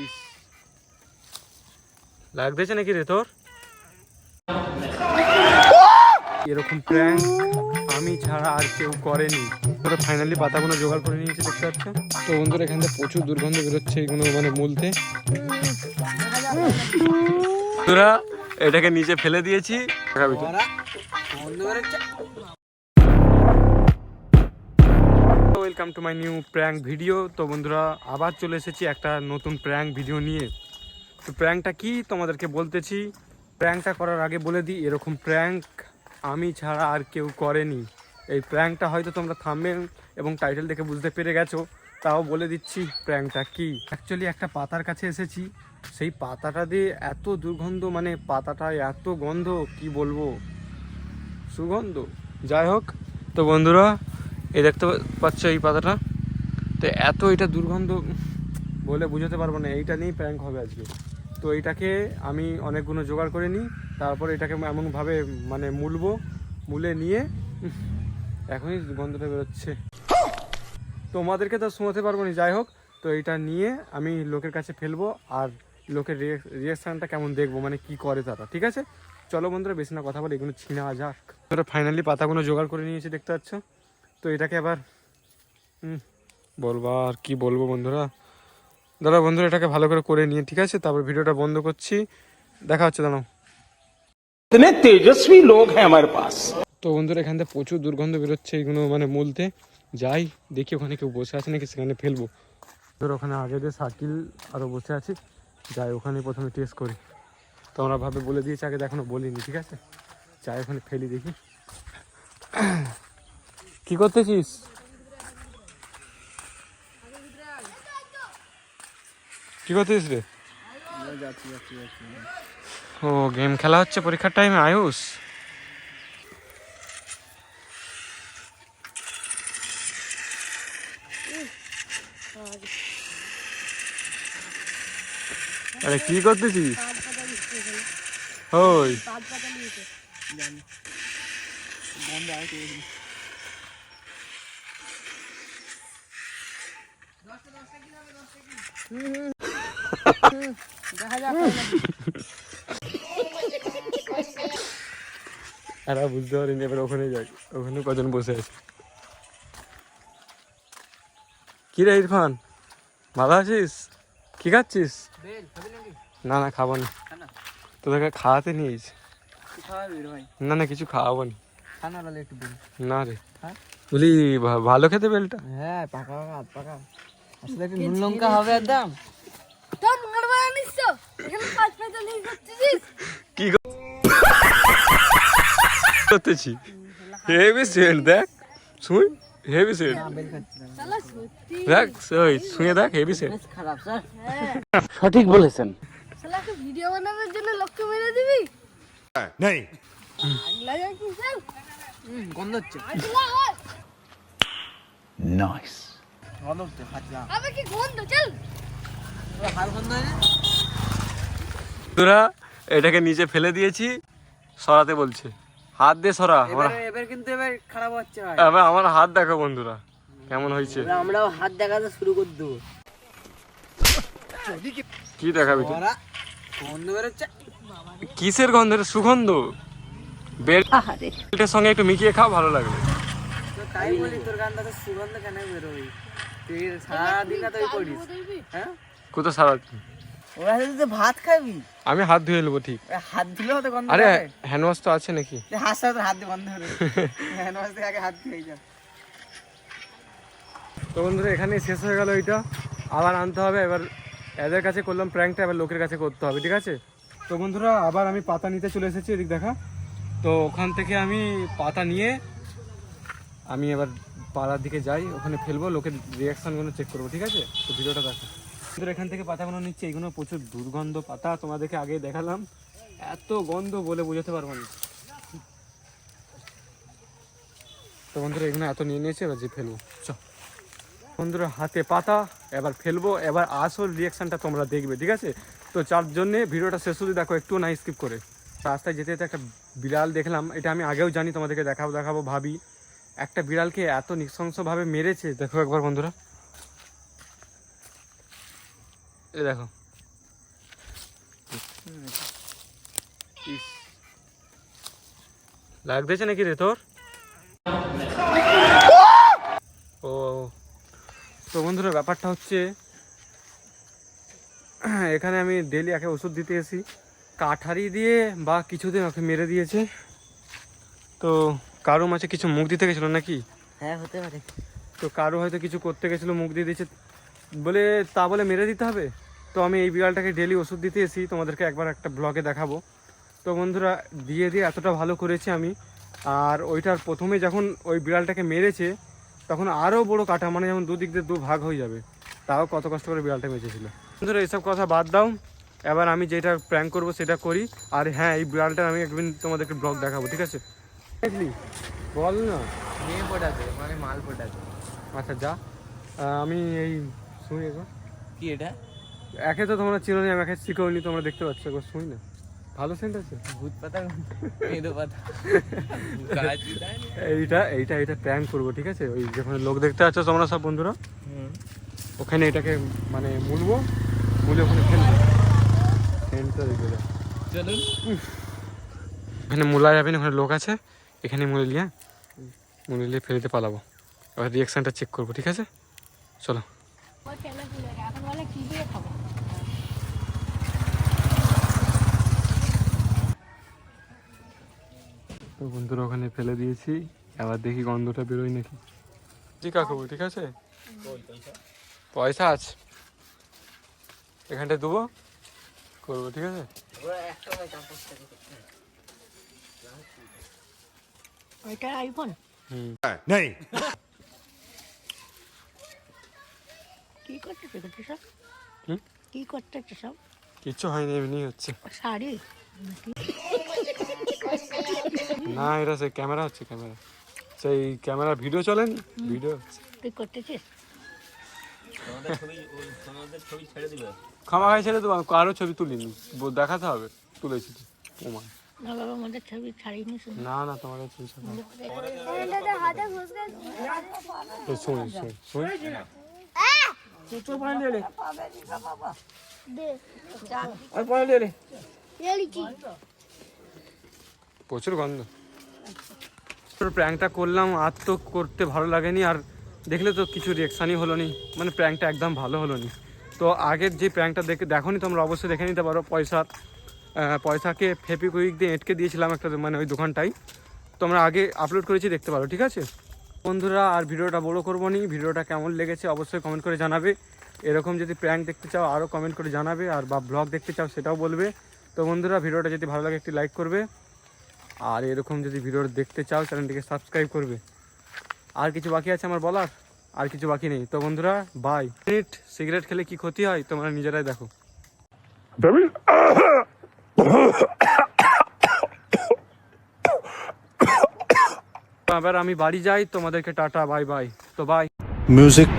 ইস, লাগতেছে নাকি রে তোর? এরকম প্র্যাঙ্ক আমি ছাড়া আর কেউ করেনি। তোরা ফাইনালি পাতাগুলো জোগাড় করে নিয়েছে, দেখতে পাচ্ছ তো বন্ধুরা। এখান থেকে প্রচুর দুর্গন্ধ বেরোচ্ছে এগুলো মানে মূলতে। তোরা এটাকে নিচে ফেলে দিয়েছি। Welcome to my new prank video. তো বন্ধুরা আবার চলে এসেছি একটা নতুন প্র্যাঙ্ক ভিডিও নিয়ে। তো প্র্যাঙ্কটা কি তোমাদেরকে বলতেছি। প্র্যাঙ্কটা করার আগে বলে দিই, এরকম প্র্যাঙ্ক আমি ছাড়া আর কেউ করেনি। এই প্র্যাঙ্কটা হয়তো তোমরা থাম্বনেল এবং টাইটেল দেখে বুঝতে পেরে গেছো, তাও বলে দিচ্ছি প্র্যাঙ্কটা কি। অ্যাকচুয়ালি একটা পাতার কাছে এসেছি, সেই পাতাটা দিয়ে এত দুর্গন্ধ, মানে পাতাটায় এত গন্ধ কি বলবো, সুগন্ধ। যাই হোক, তো বন্ধুরা এই দেখতে পাচ্ছ এই পাতাটা, তো এত এটা দুর্গন্ধ বলে বুঝাতে পারবো না। এইটা নিয়েই প্র্যাঙ্ক হবে আজকে। তো এইটাকে আমি অনেকগুলো জোগাড় করে নিই, তারপর এটাকে এমনভাবে মানে মুলে নিয়ে এখনই গন্ধটা বেরোচ্ছে, তোমাদেরকে তো শোনাতে পারবো না। যাই হোক, তো এইটা নিয়ে আমি লোকের কাছে ফেলবো আর লোকের রিয়াকশানটা কেমন দেখবো, মানে কি করে তারা। ঠিক আছে, চলো বন্ধুরা বেশি না কথা বলে এগুলো ছিনা যাক। তোরা ফাইনালি পাতাগুলো জোগাড় করে নিয়েছে, দেখতে পাচ্ছ তো। এটাকে আবার বলবো আর কি বলবো বন্ধুরা। দাদা বন্ধুরা এটাকে ভালো করে নিয়ে, ঠিক আছে, তারপর ভিডিওটা বন্ধ করছি। দেখা হচ্ছে, দাঁড়াও। इतने तेजस्वी लोग हैं हमारे पास। তো বন্ধুরা এখান থেকে প্রচুর দুর্গন্ধ বেরোচ্ছে এগুলো মানে মূলতে। যাই দেখি ওখানে কেউ বসে আছে নাকি, সেখানে ফেলবো। ধর ওখানে আগে যে সার্কিল আরও বসে আছে, যাই ওখানে প্রথমে টেস্ট করি। তোমরা ভাবে বলে দিয়েছি, আগে এখনো বলিনি, ঠিক আছে। যাই ওখানে ফেলি দেখি। কি করতেছিস? কি করতেছিস রে? ও গেম খেলা হচ্ছে পরীক্ষার টাইমে, আয়ুষ। আরে কি করতেছিস? ওই আর বুঝতে পারিনি, এবার ওখানে যাই। ওখানে কজন বসে আছে। কি রে ইরফান, ভালো আছিস? কি খাচ্ছিস? না না খাবো না, তোদেরকে খাওয়াতে নিয়েছি। না না কিছু খাওয়াবো না। না রে বলি, ভালো খেতে বেলটা। হ্যাঁ পাকা পাকা হাত পাকা, আসলে একটু নুন লঙ্কা হবে একদম। কি করতেছি? হেভি সেন্ট দেখ, শুন হেভি সেন্ট দেখ, ওই শুনে দেখ হেভি সেন্ট। খারাপ স্যার, সঠিক বলেছেন। শালাকে ভিডিও বানানোর জন্য লোককে মেরে দিবি? नहीं লাগা কি স্যার? গন্ধ হচ্ছে। नाइस গন্ধ হচ্ছে, ফাটলা আবে কি গন্ধ, চল। হাল গন্ধ হয় না। তোরা এটাকে নিচে ফেলে দিয়েছি, সরাতে বলছে। হাত দিয়ে সরা। এবার কিন্তু এবার খারাপ হচ্ছে ভাই। এবার আমার হাত দেখো বন্ধুরা কেমন হয়েছে। আমরাও হাত দেখাতে শুরু করে দেবো। কি দেখাবি তুই? গন্ধ বেরোচ্ছে। কিসের গন্ধের? সুগন্ধ। বেল্টের সঙ্গে একটু মিশিয়ে খাও, ভালো লাগবে। তো তাই বলি, তোর গানটা তো সুগন্ধ কেন বেরোবি? তুই সারাদিন না তুই করিস, হ্যাঁ? কোথাও সারা ওরা তুই ভাত খাবি, আমি হাত ধুয়ে নেবো, ঠিক। হাত ধুলেও তো গন্ধ। আরে হ্যান্ড ওয়াশ তো আছে নাকি? হাত সাথে হাত দিয়ে বন্ধ করে হ্যান্ড ওয়াশ দিয়ে আগে হাত দিয়ে যা। তো বন্ধুরা এখানেই শেষ হয়ে গেল। এইটা আবার আনতে হবে। এবার এদের কাছে করলাম প্র্যাঙ্কটা, এবার লোকের কাছে করতে হবে, ঠিক আছে। তো বন্ধুরা আবার আমি পাতা নিতে চলে এসেছি, এদিক দেখা। তো ওখান থেকে আমি পাতা নিয়ে আমি এবার পাড়ার দিকে যাই, ওখানে ফেলবো, লোকের রিয়াকশানগুলো চেক করবো, ঠিক আছে। তো ভিডিওটা দেখো। বন্ধুরা এখান থেকে পাতাগুলো নিচ্ছে, এইগুলো প্রচুর দুর্গন্ধ পাতা, তোমাদেরকে আগে দেখালাম। এত গন্ধ বলে বোঝাতে পারবো না। তো বন্ধুরা এগুলো এত নিয়ে নিয়েছে, এবার যে ফেলবো। চ বন্ধুরা হাতে পাতা, এবার ফেলবো। এবার আসল রিয়াকশানটা তোমরা দেখবে, ঠিক আছে। তো যার জন্যে ভিডিওটা শেষ অবধি দেখো, একটু না স্কিপ করে। রাস্তায় যেতে যেতে একটা বিড়াল দেখলাম, এটা আমি আগেও জানি, তোমাদেরকে দেখাবো ভাবি। একটা বিড়ালকে এত নৃশংসভাবে মেরেছে, দেখো একবার বন্ধুরা, এই দেখো ইস, লাগতেছে নাকি রে তোর? ও, তো বন্ধুরা ব্যাপারটা হচ্ছে এখানে আমি ডেলি একে ওষুধ দিতে এসি, কাঠারি দিয়ে বা কিছুদিন ওকে মেরে দিয়েছে। তো কারো মাঝে কিছু মুখ দিতে গেছিলো নাকি? হ্যাঁ হতে পারে। তো কারো হয়তো কিছু করতে গেছিলো, মুখ দিয়ে দিয়েছে বলে তা বলে মেরে দিতে হবে। তো আমি এই বিড়ালটাকে ডেলি ওষুধ দিতে এসি, তোমাদেরকে একবার একটা ব্লগে দেখাবো। তো বন্ধুরা দিয়ে দিয়ে এতটা ভালো করেছি আমি। আর ওইটার প্রথমে যখন ওই বিড়ালটাকে মেরেছে তখন আরও বড় কাটা, মানে যেমন দুদিক দিয়ে দু ভাগ হয়ে যাবে, তাও কত কষ্ট করে বিড়ালটা বেঁচেছিল। বন্ধুরা এইসব কথা বাদ দাও, এবার আমি যেটা প্র্যাঙ্ক করবো সেটা করি। আর হ্যাঁ, এই বিড়ালটার আমি একদিন তোমাদেরকে ব্লগ দেখাবো, ঠিক আছে? দেখলি বল না, মেয়ে পটাতে মানে মাল পটাতে। আচ্ছা যা, আমি এই শুনি একবার। কি এটা? একে তো তোমরা চিনোনি, আমি একে শিখোনি, তোমরা দেখতে পাচ্ছ, একবার শুনি না, ভালো সেন্ট আছে। ভূত পাতা মেয়েদো পাতা গাছ দেয় না? এইটা এইটা এইটা প্র্যাঙ্ক করবো, ঠিক আছে? ওই যেখানে লোক দেখতে পাচ্ছ তোমরা সব বন্ধুরা, ওখানে এটাকে মানে মুলবো, মুলে ওখানে ফেলবো। সেন্টটা দেখবে যা। চলুন। ওখানে মুলা যাবে না, ওখানে লোক আছে, এখানে মুলে নিয়ে ফেলে দিতে পালাবো। এবার রিয়াকশানটা চেক করবো, ঠিক আছে? চলো। ওই কেন খুলে রে? এখন বলে কি দিয়ে খাবো? তো বন্ধুরা ওখানে ফেলে দিয়েছি, এবার দেখি গন্ধটা বেরোয় নাকি। টিকা খাবো, ঠিক আছে? পয়সা আছে, এখানটায় দেবো, করবো, ঠিক আছে? ওইটা আইফোন नहीं কি করতেছে গো সব? হুম? কি করতেছে সব? কিচ্ছু হয়নি, এমনি হচ্ছে। শাড়ি না, এটা সেই ক্যামেরা হচ্ছে, ক্যামেরা, সেই ক্যামেরা ভিডিও চলেনি, ভিডিও হচ্ছে। তুই করতেছিস? ক্ষমা খাই ছেড়ে দেবো, কারো ছবি তুলিনি, দেখাতে হবে তুলেছি তো। ওমা, না বাবা, আমাদের ছবি ছাড়িনি শুনি। না না, তোমার ছবি ছাড়া। হাতে ঘুষ শুনি শুনি শুনি। দে এলি কি প্রচুর গন্ধ। প্র্যাঙ্কটা করলাম, আর তো করতে ভালো লাগেনি, আর দেখলে তো কিছু রিয়াকশানই হলো নি, মানে প্র্যাঙ্কটা একদম ভালো হলো নি। তো আগের যে প্র্যাঙ্কটা দেখো নি তোমরা, অবশ্যই দেখে নিতে পারো। পয়সাকে ফেবিকুইক দিয়ে এঁটকে দিয়েছিলাম একটা, মানে ওই দোকানটাই, তোমরা আগে আপলোড করেছি, দেখতে পারো, ঠিক আছে বন্ধুরা? আর ভিডিওটা বড় করবো নি, ভিডিওটা কেমন লেগেছে অবশ্যই কমেন্ট করে জানাবে। এরকম যদি প্র্যাঙ্ক দেখতে চাও আরও কমেন্ট করে জানাবে, আর বা ব্লগ দেখতে চাও সেটাও বলবে। তো বন্ধুরা ভিডিওটা যদি ভালো লাগে একটি লাইক করবে, আর এরকম যদি ভিডিও দেখতে চাও চ্যানেলটিকে সাবস্ক্রাইব করবে। আর কিছু বাকি আছে আমার বলার? আর কিছু বাকি নেই। তো বন্ধুরা বাই। সিগারেট খেলে কি ক্ষতি হয় তোমরা নিজেরাই দেখো। এবার আমি বাড়ি যাই, তোমাদেরকে টাটা, বাই বাই। তো বাই। म्यूजिक